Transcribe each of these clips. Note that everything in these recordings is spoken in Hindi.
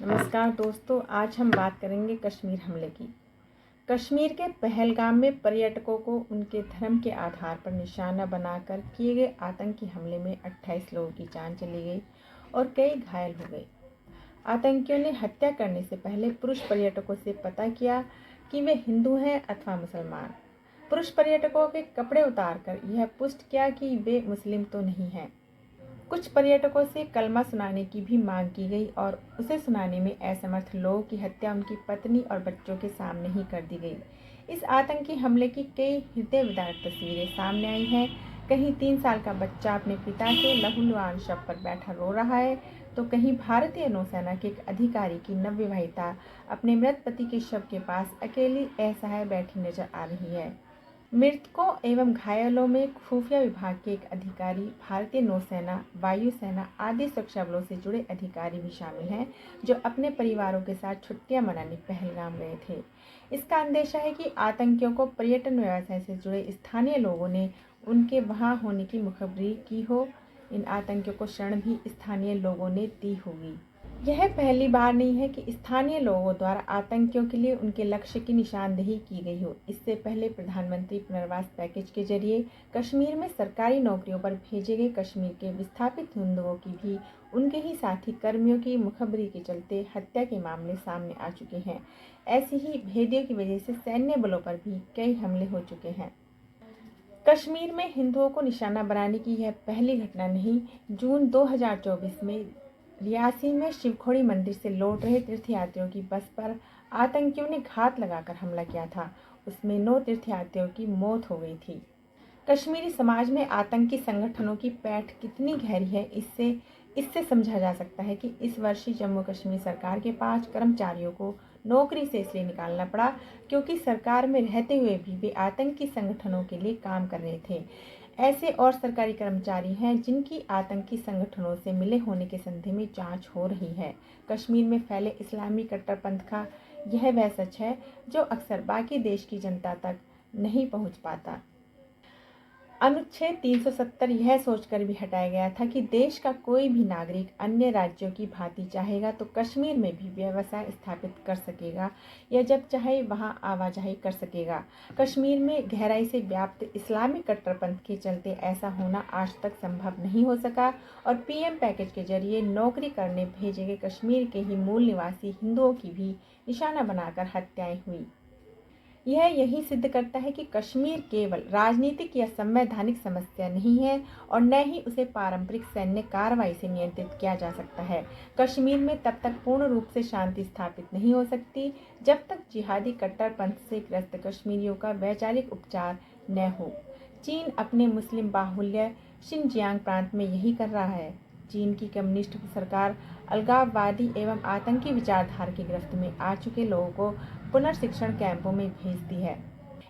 नमस्कार दोस्तों, आज हम बात करेंगे कश्मीर हमले की। कश्मीर के पहलगाम में पर्यटकों को उनके धर्म के आधार पर निशाना बनाकर किए गए आतंकी हमले में 28 लोगों की जान चली गई और कई घायल हो गए। आतंकियों ने हत्या करने से पहले पुरुष पर्यटकों से पता किया कि वे हिंदू हैं अथवा मुसलमान। पुरुष पर्यटकों के कपड़े उतारकर यह पुष्टि किया कि वे मुस्लिम तो नहीं हैं। कुछ पर्यटकों से कलमा सुनाने की भी मांग की गई और उसे सुनाने में असमर्थ लोगों की हत्या उनकी पत्नी और बच्चों के सामने ही कर दी गई। इस आतंकी हमले की कई हृदय विदारक तस्वीरें सामने आई हैं। कहीं 3 साल का बच्चा अपने पिता के लहूलुहान शव पर बैठा रो रहा है, तो कहीं भारतीय नौसेना के एक अधिकारी की नवविवाहिता अपने मृत पति के शव के पास अकेली असहाय बैठी नजर आ रही है। मृतकों एवं घायलों में खुफिया विभाग के एक अधिकारी, भारतीय नौसेना, वायुसेना आदि सुरक्षा बलों से जुड़े अधिकारी भी शामिल हैं, जो अपने परिवारों के साथ छुट्टियां मनाने पहलगाम गए थे। इसका अंदेशा है कि आतंकियों को पर्यटन व्यवसाय से जुड़े स्थानीय लोगों ने उनके वहां होने की मुखबरी की हो। इन आतंकियों को शरण भी स्थानीय लोगों ने दी होगी। यह पहली बार नहीं है कि स्थानीय लोगों द्वारा आतंकियों के लिए उनके लक्ष्य की निशानदेही की गई हो। इससे पहले प्रधानमंत्री पुनर्वास पैकेज के जरिए कश्मीर में सरकारी नौकरियों पर भेजे गए कश्मीर के विस्थापित हिंदुओं की भी उनके ही साथी कर्मियों की मुखबरी के चलते हत्या के मामले सामने आ चुके हैं। ऐसी ही भेदियों की वजह से सैन्य बलों पर भी कई हमले हो चुके हैं। कश्मीर में हिंदुओं को निशाना बनाने की यह पहली घटना नहीं। जून 2024 में रियासी में शिवखोड़ी मंदिर से लौट रहे तीर्थयात्रियों की बस पर आतंकियों ने घात लगाकर हमला किया था। उसमें 9 तीर्थयात्रियों की मौत हो गई थी। कश्मीरी समाज में आतंकी संगठनों की पैठ कितनी गहरी है, इससे समझा जा सकता है कि इस वर्ष ही जम्मू कश्मीर सरकार के 5 कर्मचारियों को नौकरी से इसलिए निकालना पड़ा क्योंकि सरकार में रहते हुए भी वे आतंकी संगठनों के लिए काम कर रहे थे। ऐसे और सरकारी कर्मचारी हैं जिनकी आतंकी संगठनों से मिले होने के संदेह में जांच हो रही है। कश्मीर में फैले इस्लामी कट्टरपंथ का यह वह सच है जो अक्सर बाकी देश की जनता तक नहीं पहुंच पाता। अनुच्छेद 370 यह सोचकर भी हटाया गया था कि देश का कोई भी नागरिक अन्य राज्यों की भांति चाहेगा तो कश्मीर में भी व्यवसाय स्थापित कर सकेगा या जब चाहे वहां आवाजाही कर सकेगा। कश्मीर में गहराई से व्याप्त इस्लामिक कट्टरपंथ के चलते ऐसा होना आज तक संभव नहीं हो सका और पीएम पैकेज के जरिए नौकरी करने भेजे गए कश्मीर के ही मूल निवासी हिंदुओं की भी निशाना बनाकर हत्याएं हुई। यह यही सिद्ध करता है कि कश्मीर केवल राजनीतिक या संवैधानिक समस्या नहीं है और न ही उसे पारंपरिक सैन्य कार्रवाई से नियंत्रित किया जा सकता है। कश्मीर में तब तक पूर्ण रूप से शांति स्थापित नहीं हो सकती जब तक जिहादी कट्टरपंथ से ग्रस्त कश्मीरियों का वैचारिक उपचार न हो। चीन अपने मुस्लिम बाहुल्य शिनजियांग प्रांत में यही कर रहा है। चीन की कम्युनिस्ट सरकार अलगाववादी एवं आतंकी विचारधारा की गिरफ्त में आ चुके लोगों को पुनर्शिक्षण कैंपों में भेजती है।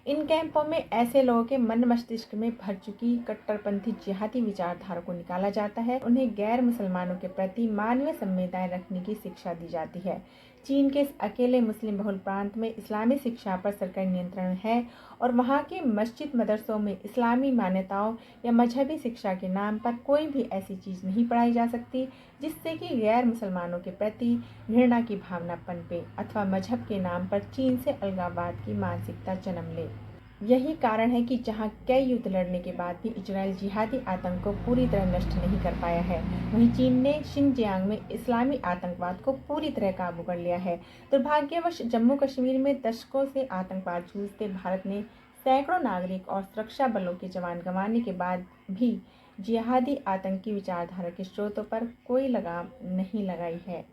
इन कैंपों में ऐसे लोगों के मन मस्तिष्क में भर चुकी कट्टरपंथी जिहादी विचारधारा को निकाला जाता है। उन्हें गैर मुसलमानों के प्रति मानवीय संवेदनाएं रखने की शिक्षा दी जाती है। चीन के इस अकेले मुस्लिम बहुल प्रांत में इस्लामी शिक्षा पर सरकारी नियंत्रण है और वहाँ के मस्जिद मदरसों में इस्लामी मान्यताओं या मजहबी शिक्षा के नाम पर कोई भी ऐसी चीज़ नहीं पढ़ाई जा सकती जिससे कि गैर मुसलमानों के प्रति घृणा की भावना पनपे अथवा मजहब के नाम पर चीन से अलगाववाद की मानसिकता जन्म ले। यही कारण है कि जहां कई युद्ध लड़ने के बाद भी इजराइल जिहादी आतंक को पूरी तरह नष्ट नहीं कर पाया है, वहीं चीन ने शिनजियांग में इस्लामी आतंकवाद को पूरी तरह काबू कर लिया है। दुर्भाग्यवश जम्मू कश्मीर में दशकों से आतंकवाद जूझते भारत ने सैकड़ों नागरिक और सुरक्षा बलों के जवान गंवाने के बाद भी जिहादी आतंकी विचारधारा के स्रोतों पर कोई लगाम नहीं लगाई है।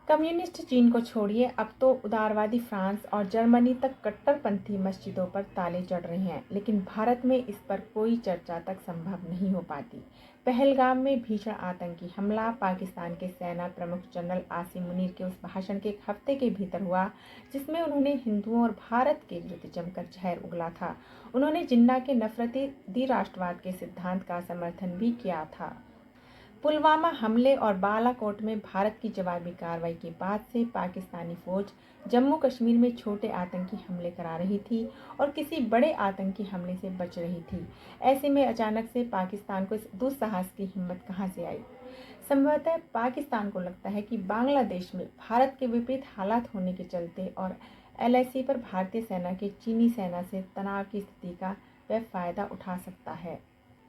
कम्युनिस्ट चीन को छोड़िए, अब तो उदारवादी फ्रांस और जर्मनी तक कट्टरपंथी मस्जिदों पर ताले चढ़ रहे हैं, लेकिन भारत में इस पर कोई चर्चा तक संभव नहीं हो पाती। पहलगाम में भीषण आतंकी हमला पाकिस्तान के सेना प्रमुख जनरल आसिम मुनीर के उस भाषण के एक हफ्ते के भीतर हुआ जिसमें उन्होंने हिंदुओं और भारत के विरुद्ध जमकर जहर उगला था। उन्होंने जिन्ना के नफरती द्विराष्ट्रवाद के सिद्धांत का समर्थन भी किया था। पुलवामा हमले और बालाकोट में भारत की जवाबी कार्रवाई के बाद से पाकिस्तानी फौज जम्मू कश्मीर में छोटे आतंकी हमले करा रही थी और किसी बड़े आतंकी हमले से बच रही थी। ऐसे में अचानक से पाकिस्तान को इस दुस्साहस की हिम्मत कहां से आई? संभवतः पाकिस्तान को लगता है कि बांग्लादेश में भारत के विपरीत हालात होने के चलते और एलएसी पर भारतीय सेना के चीनी सेना से तनाव की स्थिति का वह फ़ायदा उठा सकता है।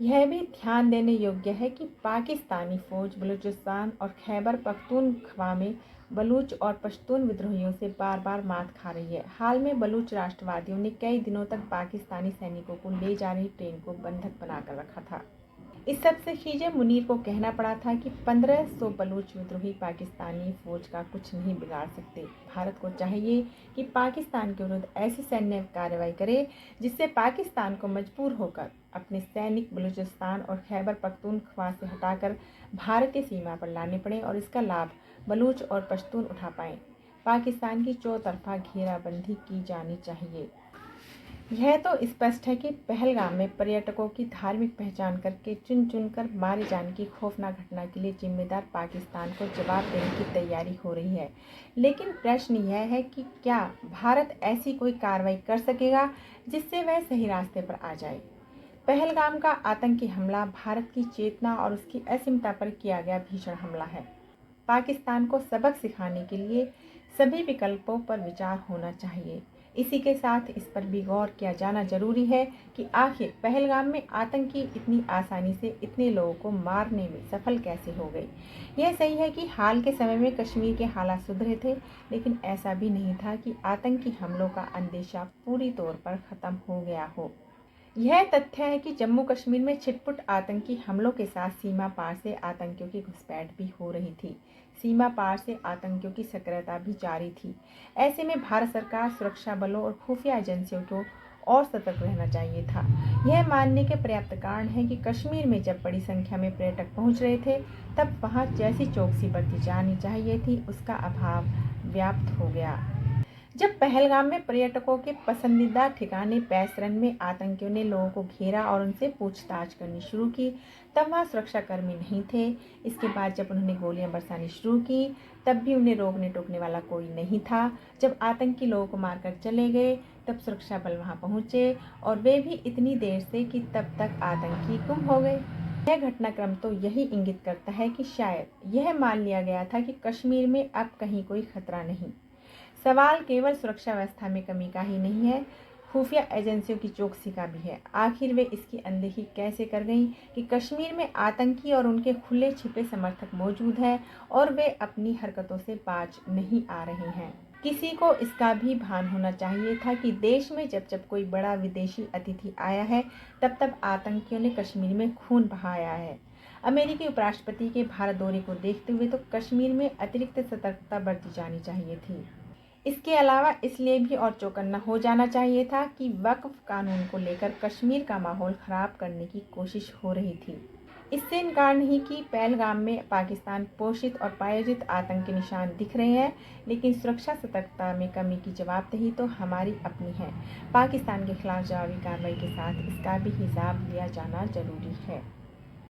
यह भी ध्यान देने योग्य है कि पाकिस्तानी फ़ौज बलूचिस्तान और खैबर पख्तूनख्वा में बलूच और पश्तून विद्रोहियों से बार बार मात खा रही है। हाल में बलूच राष्ट्रवादियों ने कई दिनों तक पाकिस्तानी सैनिकों को ले जा रही ट्रेन को बंधक बनाकर रखा था। इस सब से खींचे मुनीर को कहना पड़ा था कि 1500 बलूच विद्रोही पाकिस्तानी फौज का कुछ नहीं बिगाड़ सकते। भारत को चाहिए कि पाकिस्तान के विरुद्ध ऐसी सैन्य कार्रवाई करे जिससे पाकिस्तान को मजबूर होकर अपने सैनिक बलूचिस्तान और खैबर पख्तूनख्वा से हटाकर भारतीय सीमा पर लाने पड़े और इसका लाभ बलूच और पश्तून उठा पाएँ। पाकिस्तान की चौतरफा घेराबंदी की जानी चाहिए। यह तो स्पष्ट है कि पहलगाम में पर्यटकों की धार्मिक पहचान करके चुन चुनकर मारे जाने की खौफनाक घटना के लिए जिम्मेदार पाकिस्तान को जवाब देने की तैयारी हो रही है। लेकिन प्रश्न यह है कि क्या भारत ऐसी कोई कार्रवाई कर सकेगा जिससे वह सही रास्ते पर आ जाए। पहलगाम का आतंकी हमला भारत की चेतना और उसकी असीमता पर किया गया भीषण हमला है। पाकिस्तान को सबक सिखाने के लिए सभी विकल्पों पर विचार होना चाहिए। इसी के साथ इस पर भी गौर किया जाना जरूरी है कि आखिर पहलगाम में आतंकी इतनी आसानी से इतने लोगों को मारने में सफल कैसे हो गई। यह सही है कि हाल के समय में कश्मीर के हालात सुधरे थे, लेकिन ऐसा भी नहीं था कि आतंकी हमलों का अंदेशा पूरी तौर पर खत्म हो गया हो। यह तथ्य है कि जम्मू कश्मीर में छिटपुट आतंकी हमलों के साथ सीमा पार से आतंकियों की घुसपैठ भी हो रही थी। सीमा पार से आतंकियों की सक्रियता भी जारी थी। ऐसे में भारत सरकार, सुरक्षा बलों और खुफिया एजेंसियों को और सतर्क रहना चाहिए था। यह मानने के पर्याप्त कारण है कि कश्मीर में जब बड़ी संख्या में पर्यटक पहुंच रहे थे, तब वहां जैसी चौकसी बरती जानी चाहिए थी, उसका अभाव व्याप्त हो गया। जब पहलगाम में पर्यटकों के पसंदीदा ठिकाने पैसरन में आतंकियों ने लोगों को घेरा और उनसे पूछताछ करनी शुरू की, तब वहाँ सुरक्षाकर्मी नहीं थे। इसके बाद जब उन्होंने गोलियां बरसानी शुरू की, तब भी उन्हें रोकने टोकने वाला कोई नहीं था। जब आतंकी लोगों को मारकर चले गए, तब सुरक्षा बल वहाँ पहुँचे और वे भी इतनी देर से कि तब तक आतंकी गुम हो गए। यह घटनाक्रम तो यही इंगित करता है कि शायद यह मान लिया गया था कि कश्मीर में अब कहीं कोई खतरा नहीं। सवाल केवल सुरक्षा व्यवस्था में कमी का ही नहीं है, खुफिया एजेंसियों की चौकसी का भी है। आखिर वे इसकी अनदेखी कैसे कर गईं कि कश्मीर में आतंकी और उनके खुले छिपे समर्थक मौजूद हैं और वे अपनी हरकतों से बाज नहीं आ रहे हैं। किसी को इसका भी भान होना चाहिए था कि देश में जब जब कोई बड़ा विदेशी अतिथि आया है, तब तब आतंकियों ने कश्मीर में खून बहाया है। अमेरिकी उपराष्ट्रपति के भारत दौरे को देखते हुए तो कश्मीर में अतिरिक्त सतर्कता बरती जानी चाहिए थी। इसके अलावा इसलिए भी और चौकन्ना हो जाना चाहिए था कि वक्फ कानून को लेकर कश्मीर का माहौल खराब करने की कोशिश हो रही थी। इससे इनकार नहीं कि पहलगाम में पाकिस्तान पोषित और प्रायोजित आतंकी निशान दिख रहे हैं, लेकिन सुरक्षा सतर्कता में कमी की जवाबदेही तो हमारी अपनी है। पाकिस्तान के खिलाफ जवाबी कार्रवाई के साथ इसका भी हिसाब लिया जाना जरूरी है।